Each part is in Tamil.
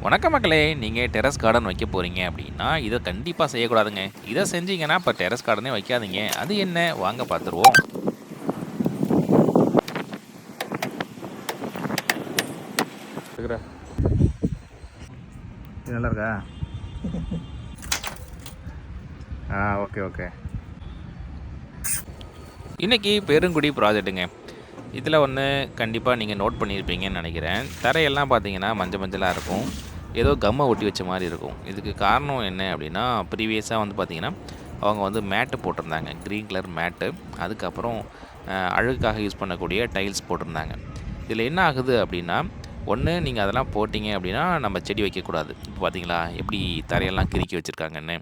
வணக்கம் மக்களே! நீங்க டெர்ரஸ் கார்டன் வைக்க போறீங்க அப்படின்னா, இத கண்டிப்பா செய்யக்கூடாதுங்க. இத செஞ்சீங்கன்னா, அப்ப டெர்ரஸ் கார்டனே வைக்காதீங்க. அது என்ன? வாங்க பார்த்துருவோம். இருக்கிற இது நல்லா இருக்கா? Okay okay. இன்னைக்கு பெருங்குடி ப்ராஜெக்ட்டுங்க. இதில ஒண்ணு கண்டிப்பா நீங்க நோட் பண்ணியிருப்பீங்கன்னு நெனைக்கிறேன். தரையெல்லாம் பார்த்தீங்கன்னா, மஞ்சளா இருக்கும். ஏதோ கம்ம ஒட்டி வச்ச மாரி இருக்கும். இதுக்கு காரணம் என்ன அப்படின்னா, ப்ரீவியஸா வந்து பார்த்தீங்கன்னா, அவங்க வந்து மேட்டு போட்டிருந்தாங்க. Green colour mat. அதுக்கப்புறம் அழகுக்காக யூஸ் பண்ணக்கூடிய டைல்ஸ் போட்டிருந்தாங்க. இதில என்ன ஆகுது அப்படின்னா, ஒண்ணு நீங்க அதெல்லாம் போட்டீங்க அப்படின்னா, நம்ம செடி வைக்கக்கூடாது. இப்போ பார்த்தீங்களா, எப்படி தரையெல்லாம் கிறுக்கி வச்சிருக்காங்கன்னு.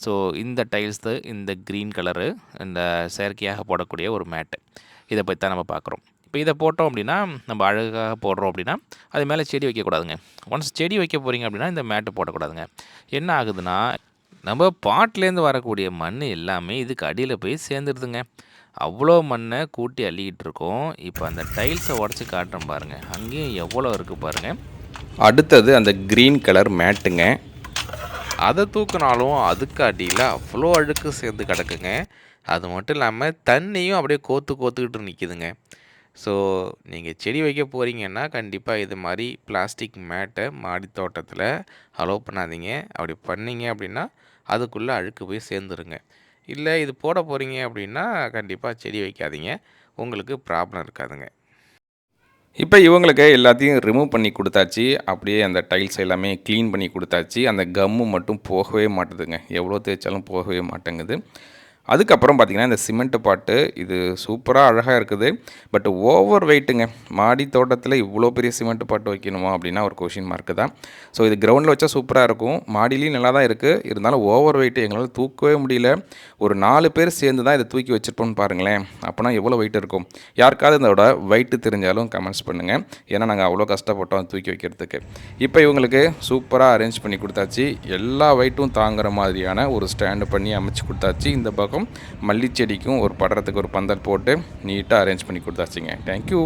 ஸோ இந்த டைல்ஸு, இந்த கிரீன் கலரு, இந்த செயற்கையாக போடக்கூடிய ஒரு மேட்டு. இத பத்தி தான் நம்ம பார்க்குறோம். இப்போ இத போட்டோம் அப்படின்னா, நம்ம அழகுக்காக போடுறோம் அப்படின்னா, அது மேல செடி வைக்கக்கூடாதுங்க. ஒன்ஸ் செடி வைக்க போறீங்க அப்படின்னா, இந்த மேட்டு போடக்கூடாதுங்க. என்ன ஆகுதுன்னா, நம்ம பாட்லேருந்து வரக்கூடிய மண் எல்லாமே இதுக்கு அடியில போய் சேர்ந்துருதுங்க. அவ்வளோ மண்ண கூட்டி அள்ளிக்கிட்டு இருக்கோம். இப்போ அந்த டைல்ஸ உடைச்சு காட்டுறேன் பாருங்க. அங்கேயும் எவ்வளோ இருக்கு பாருங்க. அடுத்தது அந்த கிரீன் கலர் மேட்டுங்க. அத தூக்குனாலும் அதுக்கு அடியில அவ்வளோ அழுக்கு சேர்ந்து கிடக்குங்க. அது மட்டும் இல்லாம தண்ணியும் அப்படியே கோத்துக்கிட்டு நிக்குதுங்க. ஸோ நீங்க செடி வைக்க போறீங்கன்னா, கண்டிப்பா இது மாரி பிளாஸ்டிக் மேட்ட மாடி தோட்டத்தில அலோவ் பண்ணாதீங்க. அப்படி பண்ணீங்க அப்படின்னா, அதுக்குள்ள அழுக்கு போய் சேர்ந்துருங்க. இல்ல இது போட போறீங்க அப்படின்னா, கண்டிப்பா செடி வைக்காதீங்க. உங்களுக்கு ப்ராப்ளம் இருக்காதுங்க. இப்போ இவங்களுக்கு எல்லாத்தையும் ரிமூவ் பண்ணி குடுத்தாச்சு. அப்படியே அந்த டைல்ஸ் எல்லாமே க்ளீன் பண்ணி குடுத்தாச்சு. அந்த கம்மு மட்டும் போகவே மாட்டுதுங்க. எவ்வளோ தேய்ச்சாலும் போகவே மாட்டேங்குது. அதுக்கப்புறம் பார்த்திங்கன்னா, இந்த சிமெண்ட் பாட்டு இது சூப்பரா அழகா இருக்குது. பட் ஓவர் வெயிட்டுங்க. மாடி தோட்டத்தில இவ்வளோ பெரிய சிமெண்ட் பாட்டு வைக்கணுமா? அப்படின்னா ஒரு கொஸ்டின் மார்க்கு தான். ஸோ இது கிரவுண்டில் வச்சா சூப்பரா இருக்கும். மாடியிலயும் நல்லா தான் இருக்குது. இருந்தாலும் ஓவர் வெயிட்டு எங்களால தூக்கவே முடியல. ஒரு 4 பேர் சேர்ந்து தான் இத தூக்கி வச்சிருப்போம்னு பாருங்களேன். அப்போனா எவ்வளோ வெயிட் இருக்கும்? யாருக்காவது இதோட வெயிட் தெரிஞ்சாலும் கமெண்ட்ஸ் பண்ணுங்க. ஏன்னா நாங்கள் அவ்வளோ கஷ்டப்பட்டோம் தூக்கி வைக்கிறதுக்கு. இப்போ இவங்களுக்கு சூப்பரா அரேஞ்ச் பண்ணி குடுத்தாச்சு. எல்லா வெயிட்டும் தாங்குற மாதிரியான ஒரு ஸ்டாண்டு பண்ணி அமைச்சு குடுத்தாச்சு. இந்த பக்கம் மல்லிச்செடிக்கும் ஒரு படறதுக்கு ஒரு பந்தல் போட்டு நீட்டாக அரேஞ்ச் பண்ணி கொடுத்தாச்சுங்க. தேங்க்யூ.